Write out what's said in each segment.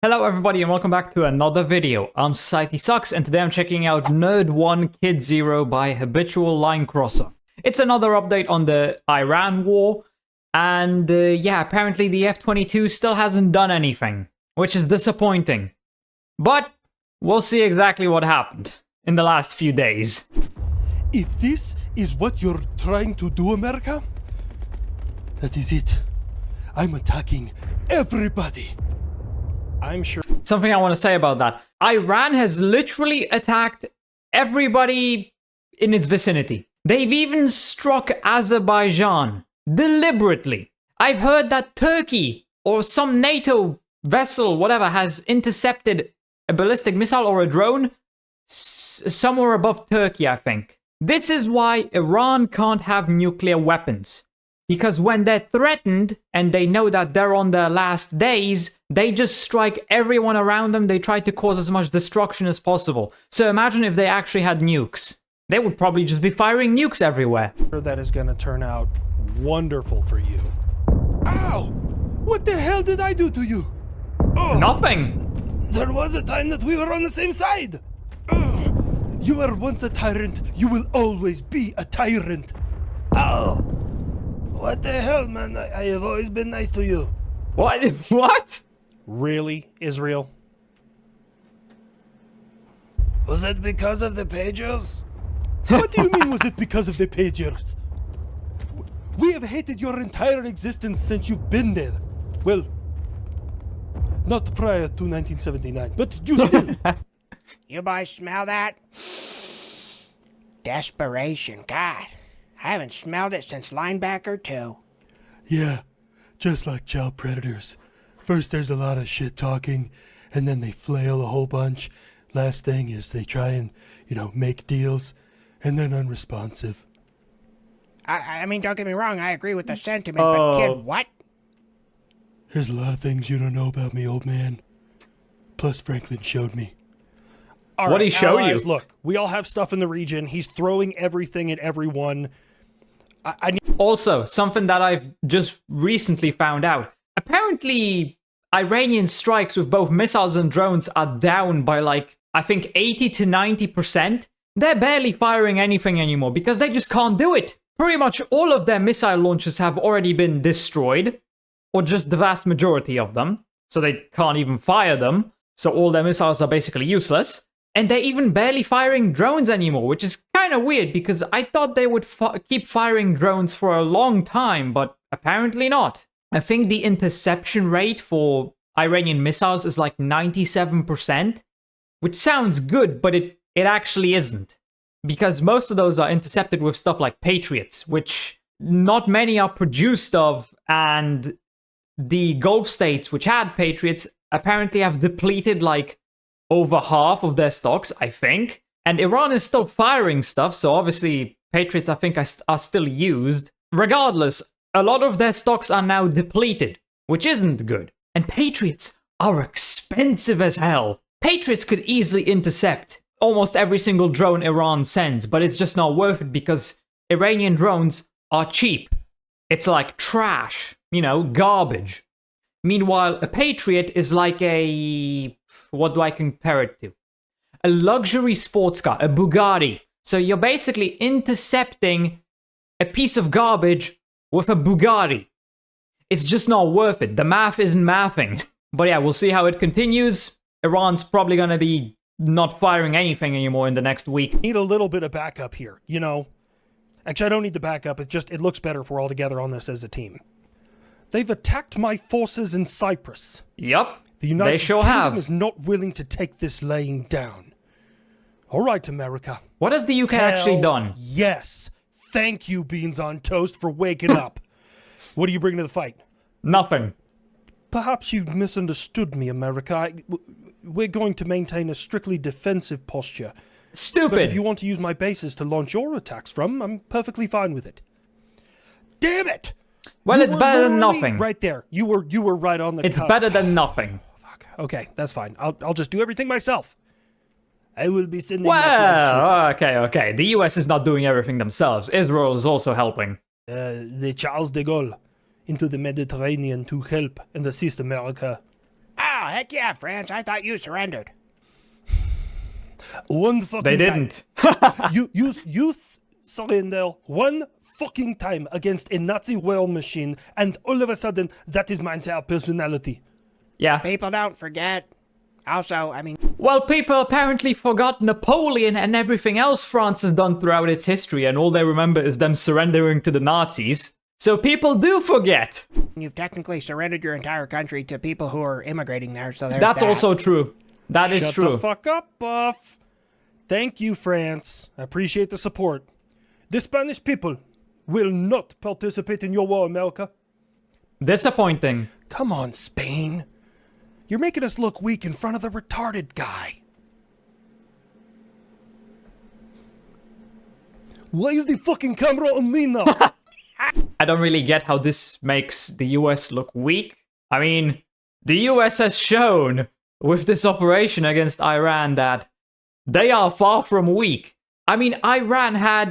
Hello everybody and welcome back to another video. I'm SocietySucks and today I'm checking out Nerd 1 Kid 0 by Habitual Linecrosser. It's another update on the Iran war and yeah, apparently the F-22 still hasn't done anything, which is disappointing. But we'll see exactly what happened in the last few days. If this is what you're trying to do, America, that is it. I'm attacking everybody. I'm sure. Something I want to say about that. Iran has literally attacked everybody in its vicinity. They've even struck Azerbaijan deliberately. I've heard that Turkey or some NATO vessel, whatever, has intercepted a ballistic missile or a drone somewhere above Turkey, I think. This is why Iran can't have nuclear weapons. Because when they're threatened and they know that they're on their last days, they just strike everyone around them. They try to cause as much destruction as possible. So imagine if they actually had nukes. They would probably just be firing nukes everywhere. That is going to turn out wonderful for you. Ow! What the hell did I do to you? Oh, Nothing. there was a time that we were on the same side. You were once a tyrant. You will always be a tyrant. Ow! What the hell, man? I have always been nice to you. What? What? Really, Israel? Was it because of the pagers? What do you mean, was it because of the pagers? We have hated your entire existence since you've been there. Well, not prior to 1979, but you still. You boys smell that? Desperation. God, I haven't smelled it since Linebacker 2. Yeah, just like child predators. First there's a lot of shit talking, and then they flail a whole bunch. Last thing is they try and, make deals, and then unresponsive. I mean, don't get me wrong, I agree with the sentiment, but kid, what? There's a lot of things you don't know about me, old man. Plus Franklin showed me. All What'd he show allies, you? Look, we all have stuff in the region. He's throwing everything at everyone. I need. Also, something that I've just recently found out. Apparently, Iranian strikes with both missiles and drones are down by I think 80 to 90%. They're barely firing anything anymore because they just can't do it. Pretty much all of their missile launchers have already been destroyed, or just the vast majority of them, so they can't even fire them. So all their missiles are basically useless. And they're even barely firing drones anymore, which is kind of weird because I thought they would keep firing drones for a long time, but apparently not. I think the interception rate for Iranian missiles is like 97%, which sounds good, but it actually isn't. Because most of those are intercepted with stuff like Patriots, which not many are produced of, and the Gulf states which had Patriots apparently have depleted over half of their stocks, I think. And Iran is still firing stuff, so obviously Patriots, I think, are still used. Regardless, a lot of their stocks are now depleted, which isn't good. And Patriots are expensive as hell. Patriots could easily intercept almost every single drone Iran sends, but it's just not worth it because Iranian drones are cheap. It's like trash, garbage. Meanwhile, a Patriot is like a... what do I compare it to? A luxury sports car, a Bugatti. So you're basically intercepting a piece of garbage with a Bugatti. It's just not worth it. The math isn't mathing. But yeah, we'll see how it continues. Iran's probably going to be not firing anything anymore in the next week. Need a little bit of backup here, Actually, I don't need the backup. It looks better if we're all together on this as a team. They've attacked my forces in Cyprus. Yup. The United They sure Kingdom have. is not willing to take this laying down. All right, America. What has the UK actually Hell done? Yes. Thank you, Beans on Toast, for waking up. What do you bring to the fight? Nothing. Perhaps you misunderstood me, America. We're going to maintain a strictly defensive posture. Stupid. But if you want to use my bases to launch your attacks from, I'm perfectly fine with it. Damn it! Well, You it's were better than literally nothing. Right there. You were right on the It's cusp. better than nothing. Fuck. Okay, that's fine. I'll just do everything myself. I will be sending my flagship. Well, okay. The US is not doing everything themselves. Israel is also helping. The Charles de Gaulle into the Mediterranean to help and assist America. Oh, heck yeah, France. I thought you surrendered. One fucking They time. didn't. You surrender one fucking time against a Nazi war machine, and all of a sudden, that is my entire personality. Yeah. People don't forget. Also, I mean, Well, people apparently forgot Napoleon and everything else France has done throughout its history, and all they remember is them surrendering to the Nazis. So people do forget. you've technically surrendered your entire country to people who are immigrating there, so there's That's that. also true. That is Shut true. the fuck up, Buff. Thank you, France. I appreciate the support. The Spanish people will not participate in your war, America. Disappointing. Come on, Spain. You're making us look weak in front of the retarded guy. Why is the fucking camera on me now? I don't really get how this makes the US look weak. I mean, the US has shown with this operation against Iran that they are far from weak. I mean, Iran had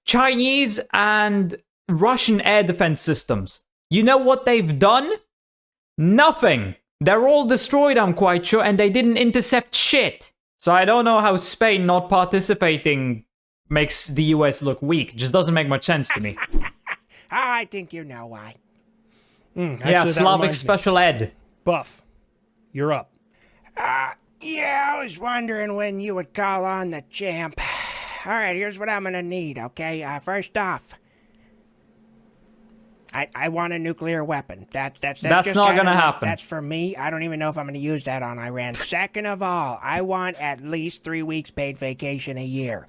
Chinese and Russian air defense systems. You know what they've done? Nothing. They're all destroyed, I'm quite sure, and they didn't intercept shit. So I don't know how Spain not participating makes the US look weak. Just doesn't make much sense to me. I think you know why. Yeah, Actually, that Slavic reminds me. special ed. Buff, you're up. Yeah, I was wondering when you would call on the champ. All right, here's what I'm gonna need, okay? First off, I want a nuclear weapon. That's just not kinda gonna like- happen. That's for me. I don't even know if I'm gonna use that on Iran. Second of all, I want at least 3 weeks paid vacation a year.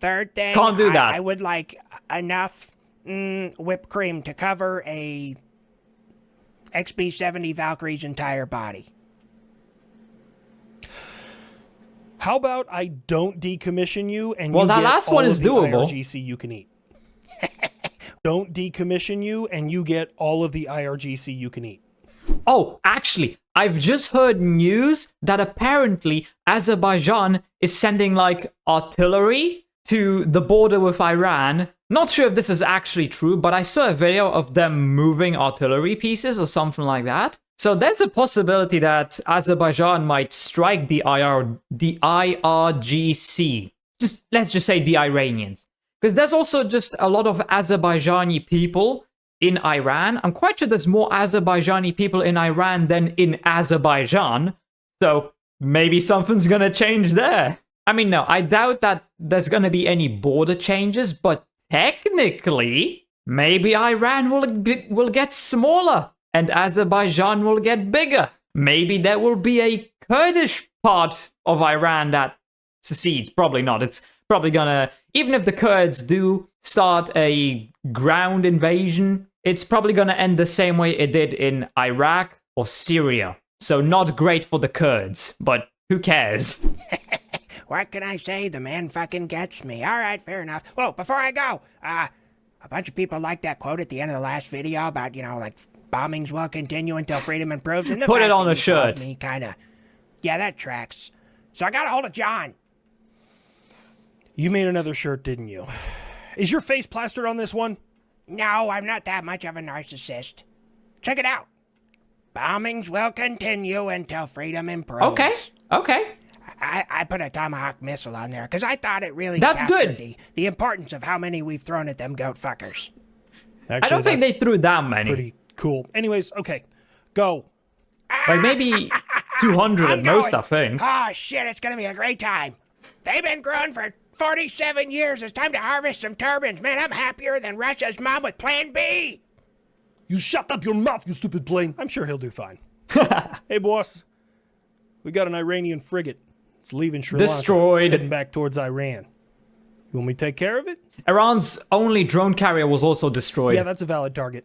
Third thing, Can't do that. I would like enough whipped cream to cover a XB-70 Valkyrie's entire body. How about I don't decommission you and Well, you that get last all one of is the doable. IRGC you can eat? Don't decommission you and you get all of the IRGC you can eat. Oh, actually, I've just heard news that apparently Azerbaijan is sending like artillery to the border with Iran. Not sure if this is actually true, but I saw a video of them moving artillery pieces or something like that. So there's a possibility that Azerbaijan might strike the IRGC. Let's just say the Iranians. Because there's also just a lot of Azerbaijani people in Iran. I'm quite sure there's more Azerbaijani people in Iran than in Azerbaijan. So maybe something's gonna change there. I mean, no, I doubt that there's gonna be any border changes, but technically, maybe Iran will get smaller and Azerbaijan will get bigger. Maybe there will be a Kurdish part of Iran that secedes. Probably not. It's probably gonna, even if the Kurds do start a ground invasion, it's probably gonna end the same way it did in Iraq or Syria. So not great for the Kurds, but who cares? What can I say? The man fucking gets me. All right, fair enough. Whoa, before I go, a bunch of people liked that quote at the end of the last video about, like, bombings will continue until freedom improves. And the Put it fact on that a you called shirt. Me kinda, yeah, that tracks. So I got a hold of John. You made another shirt, didn't you? Is your face plastered on this one? No, I'm not that much of a narcissist. Check it out. Bombings will continue until freedom improves. Okay. I put a Tomahawk missile on there because I thought it really That's captured good. the importance of how many we've thrown at them goat fuckers. Actually, I don't think they that's threw that many. pretty cool. Anyways, okay. Go. Like maybe 200 at I'm most, going. I think. Oh shit, it's gonna be a great time. They've been growing for 47 years. It's time to harvest some turbines. Man, I'm happier than Russia's mom with Plan B. You shut up your mouth, you stupid plane. I'm sure he'll do fine. Hey, boss. We got an Iranian frigate. It's leaving Sri Lanka. Destroyed. It's heading back towards Iran. You want me to take care of it? Iran's only drone carrier was also destroyed. Yeah, that's a valid target.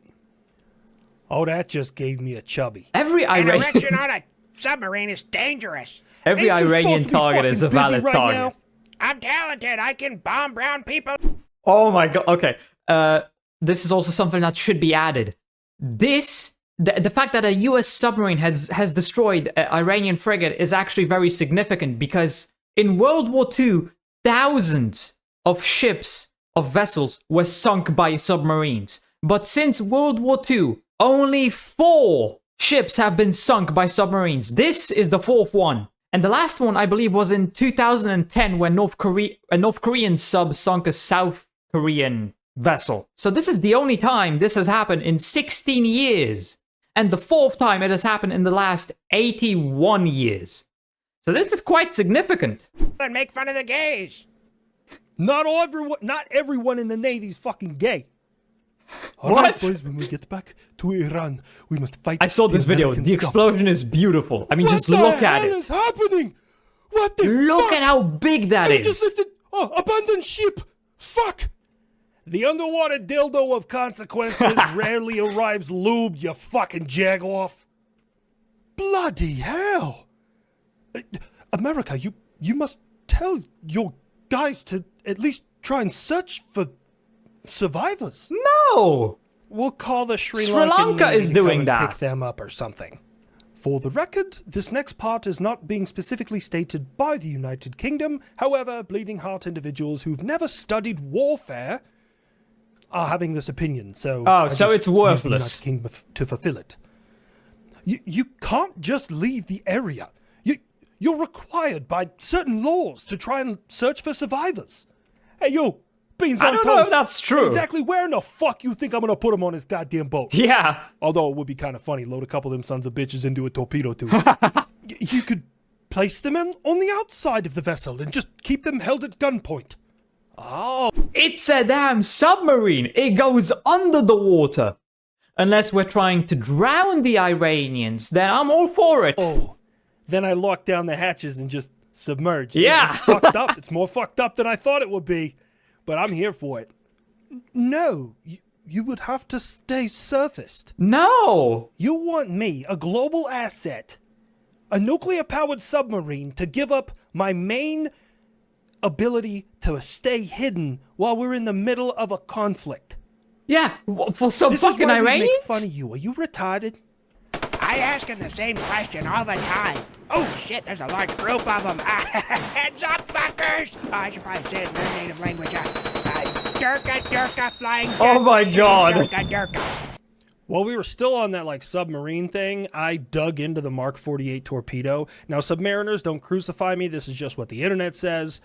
Oh, that just gave me a chubby. Every An Iranian, erection on a submarine is dangerous. every Ain't you Iranian supposed to be target is a fucking busy valid right target. now? I'm talented. I can bomb brown people. Oh my god. Okay. This is also something that should be added. The fact that a US submarine has destroyed an Iranian frigate is actually very significant because in World War II, thousands of ships, of vessels, were sunk by submarines. But since World War II, only 4 ships have been sunk by submarines. This is the 4th one. And the last one, I believe, was in 2010 when a North Korean sub sunk a South Korean vessel. So this is the only time this has happened in 16 years. And the 4th time it has happened in the last 81 years. So this is quite significant. And make fun of the gays. Not everyone in the Navy's fucking gay. All right, boys, when we get back to Iran, we must fight. I saw this video. American The scum. explosion is beautiful. I mean, just look at What the hell it. is happening? What the Look fuck? at how big that I is. just listed. Oh, abandoned ship. Fuck. The underwater dildo of consequences rarely arrives lubed, you fucking jagoff. Bloody hell. America, you must tell your guys to at least try and search for survivors. No! We'll call the Sri Sri Lankan Lanka Navy is to come doing and that. Pick them up or something. For the record, this next part is not being specifically stated by the United Kingdom. However, bleeding heart individuals who've never studied warfare are having this opinion, so Oh, I so just it's use worthless. the United Kingdom to fulfill it. You can't just leave the area. You're required by certain laws to try and search for survivors. Hey, you, beans I on don't know toast. if that's true. Exactly where in the fuck you think I'm gonna put them on this goddamn boat? Yeah. Although it would be kind of funny, load a couple of them sons of bitches into a torpedo tube. You could place them on the outside of the vessel and just keep them held at gunpoint. It's a damn submarine. It goes under the water. Unless we're trying to drown the Iranians, then I'm all for it. Oh, then I lock down the hatches and just submerge. Yeah. It's fucked up. It's more fucked up than I thought it would be, but I'm here for it. No, you would have to stay surfaced. No. You want me, a global asset, a nuclear-powered submarine, to give up my main ability to stay hidden while we're in the middle of a conflict? Yeah, for some This fucking is why we Iranians? make fun of you. Are you retarded? I ask him the same question all the time. Oh shit, there's a large group of them. Heads up, fuckers! I should probably say it in their native language. Durka, flying. Oh my God. Durka. While we were still on that like submarine thing, I dug into the Mark 48 torpedo. Now, submariners, don't crucify me. This is just what the internet says.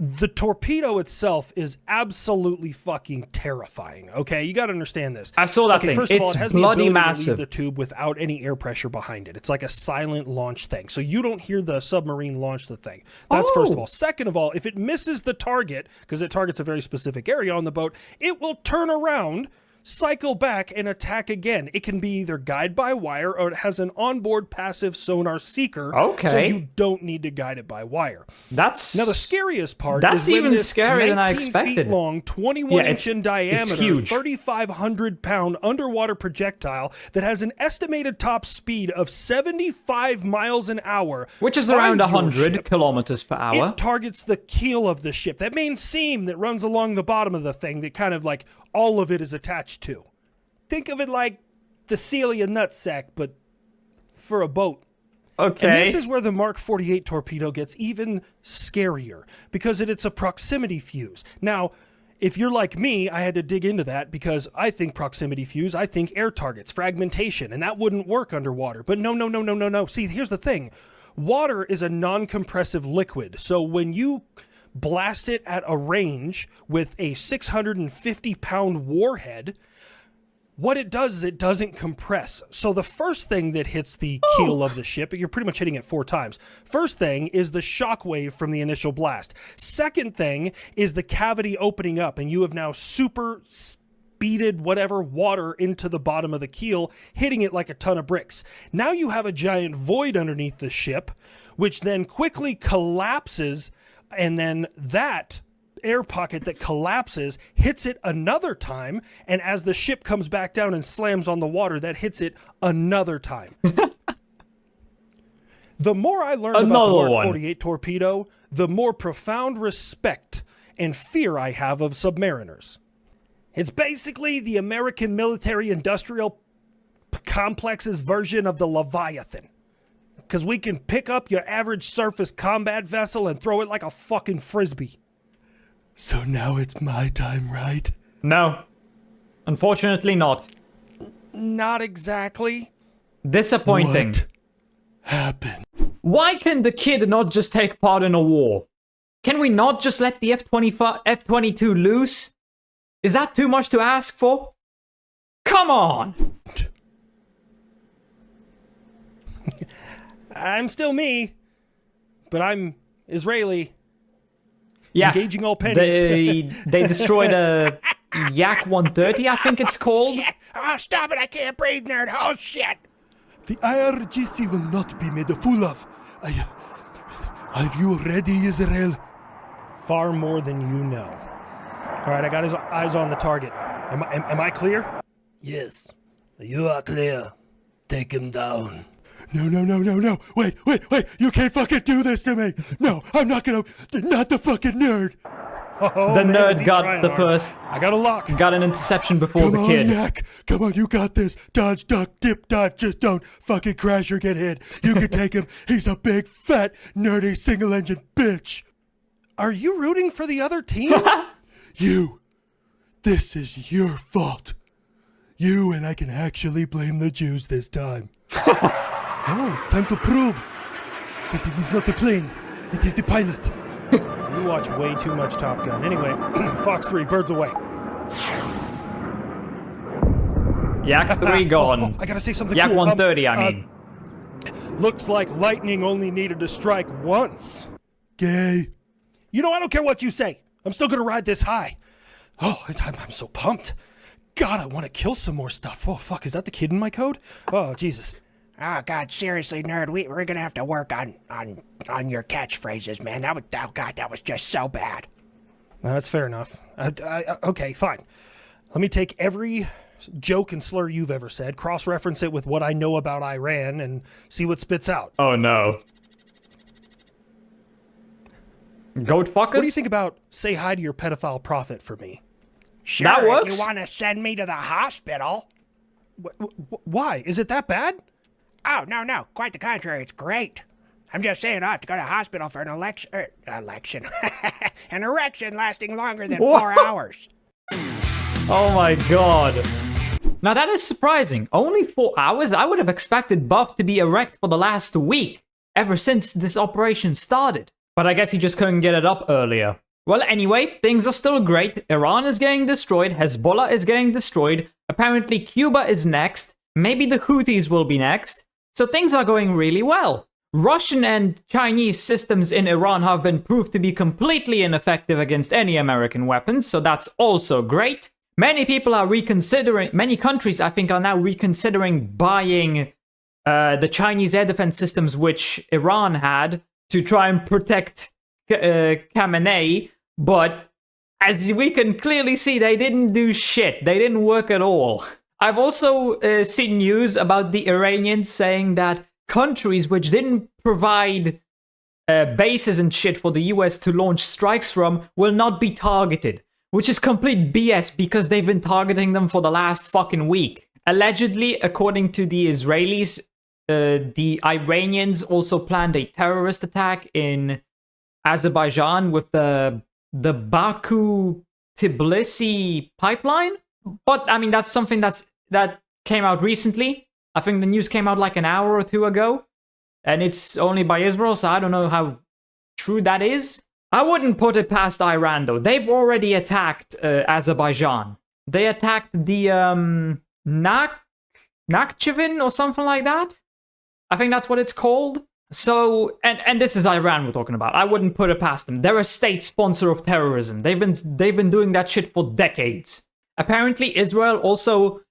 The torpedo itself is absolutely fucking terrifying. Okay, you got to understand this. I saw that Okay, thing. first of all, It's it has bloody the ability to massive. leave the tube without any air pressure behind it. It's like a silent launch thing, so you don't hear the submarine launch the thing. That's first of Oh. all. Second of all, if it misses the target, because it targets a very specific area on the boat, it will turn around, cycle back, and attack again. It can be either guide by wire or it has an onboard passive sonar seeker. So Okay. you don't need to guide it by wire. That's Now the scariest part That's is when even this scarier than I 19 expected. feet long, 21 Yeah, inch in diameter, huge. 3,500 pound underwater projectile that has an estimated top speed of 75 miles an hour, which is around finds your 100 ship. kilometers per hour. It targets the keel of the ship, that main seam that runs along the bottom of the thing that kind of like all of it is attached to. Think of it like the Celia nutsack, but for a boat. Okay. And this is where the Mark 48 torpedo gets even scarier, because it's a proximity fuse. Now, if you're like me, I had to dig into that because I think proximity fuse, I think air targets, fragmentation, and that wouldn't work underwater. But no. See, here's the thing. Water is a non-compressive liquid, so when you blast it at a range with a 650-pound warhead, what it does is it doesn't compress. So the first thing that hits the keel of the ship, you're pretty much hitting it 4 times. First thing is the shock wave from the initial blast. Second thing is the cavity opening up, and you have now super speeded whatever water into the bottom of the keel, hitting it like a ton of bricks. Now you have a giant void underneath the ship, which then quickly collapses, and then that air pocket that collapses hits it another time, and as the ship comes back down and slams on the water, that hits it another time. The more I learned about Another the Mark one. 48 torpedo, the more profound respect and fear I have of submariners. It's basically the American military-industrial complex's version of the Leviathan. Because we can pick up your average surface combat vessel and throw it like a fucking frisbee. So now it's my time, right? No. Unfortunately not. Not exactly. Disappointing. What happened? Why can the kid not just take part in a war? Can we not just let the F-22 loose? Is that too much to ask for? Come on! I'm still me, but I'm Israeli. Yeah, Engaging all pennies. they destroyed a Yak 130, I think it's called. Shit! Oh, stop it! I can't breathe, nerd. Oh, shit! The IRGC will not be made a fool of. Are you ready, Israel? Far more than you know. All right, I got his eyes on the target. Am I clear? Yes, you are clear. Take him down. No. Wait. You can't fucking do this to me. No, I'm not gonna. Not the fucking nerd. Oh, The man, nerd is he got trying the hard. first. I got a lock. Got an interception before Come the on, kid. Yak. Come on, you got this. Dodge, duck, dip, dive. Just don't fucking crash or get hit. You can take him. He's a big, fat, nerdy, single-engine bitch. Are you rooting for the other team? You. This is your fault. You and I can actually blame the Jews this time. Oh, it's time to prove that it is not the plane. It is the pilot. You watch way too much Top Gun. Anyway, Fox 3, birds away. Yak 3 gone. I gotta say something Yak cool. 130, I mean. Looks like lightning only needed to strike once. Gay. You know, I don't care what you say. I'm still gonna ride this high. Oh, I'm so pumped. God, I want to kill some more stuff. Oh, fuck, is that the kid in my code? Oh, Jesus. Oh, God, seriously, nerd. We're gonna have to work on your catchphrases, man. That was just so bad. No, that's fair enough. Okay, fine. Let me take every joke and slur you've ever said, cross-reference it with what I know about Iran, and see what spits out. Oh no. Goat fuckers? What do you think about say hi to your pedophile prophet for me? Sure, That if works. you want to send me to the hospital. Why? Is it that bad? Oh, no. Quite the contrary. It's great. I'm just saying I have to go to the hospital for an election. An erection lasting longer than 4 hours. Oh my god. Now that is surprising. Only 4 hours? I would have expected Buff to be erect for the last week, ever since this operation started. But I guess he just couldn't get it up earlier. Well, anyway, things are still great. Iran is getting destroyed, Hezbollah is getting destroyed, apparently Cuba is next, maybe the Houthis will be next. So things are going really well. Russian and Chinese systems in Iran have been proved to be completely ineffective against any American weapons, so that's also great. Many people are reconsidering, many countries I think are now reconsidering buying the Chinese air defense systems which Iran had to try and protect Khamenei, but as we can clearly see, they didn't do shit. They didn't work at all. I've also seen news about the Iranians saying that countries which didn't provide bases and shit for the US to launch strikes from will not be targeted, which is complete BS because they've been targeting them for the last fucking week. Allegedly, according to the Israelis, the Iranians also planned a terrorist attack in Azerbaijan with the Baku-Tbilisi pipeline. But, I mean, that's something that came out recently. I think the news came out like an hour or two ago. And it's only by Israel, so I don't know how true that is. I wouldn't put it past Iran, though. They've already attacked Azerbaijan. They attacked the Nakhchivan or something like that. I think that's what it's called. So, and this is Iran we're talking about. I wouldn't put it past them. They're a state sponsor of terrorism. They've been doing that shit for decades. Apparently, Israel also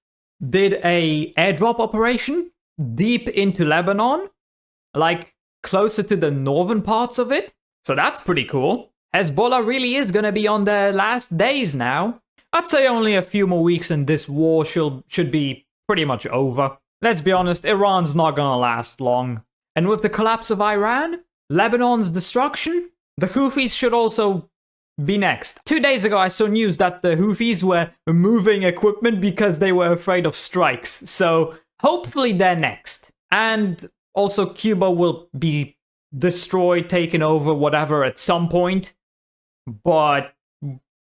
did a airdrop operation deep into Lebanon, like closer to the northern parts of it. So that's pretty cool. Hezbollah really is gonna be on their last days now. I'd say only a few more weeks and this war should be pretty much over. Let's be honest, Iran's not gonna last long. And with the collapse of Iran, Lebanon's destruction, the Houthis should also be next. 2 days ago, I saw news that the Houthis were moving equipment because they were afraid of strikes. So hopefully they're next. And also Cuba will be destroyed, taken over, whatever at some point. But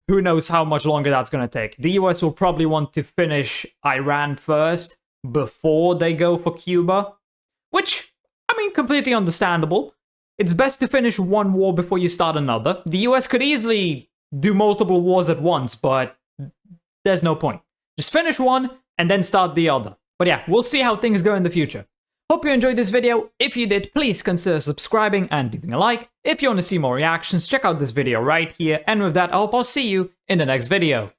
who knows how much longer that's going to take. The US will probably want to finish Iran first, before they go for Cuba. Which, I mean, completely understandable. It's best to finish one war before you start another. The US could easily do multiple wars at once, but there's no point. Just finish one and then start the other. But yeah, we'll see how things go in the future. Hope you enjoyed this video. If you did, please consider subscribing and leaving a like. If you want to see more reactions, check out this video right here. And with that, I hope I'll see you in the next video.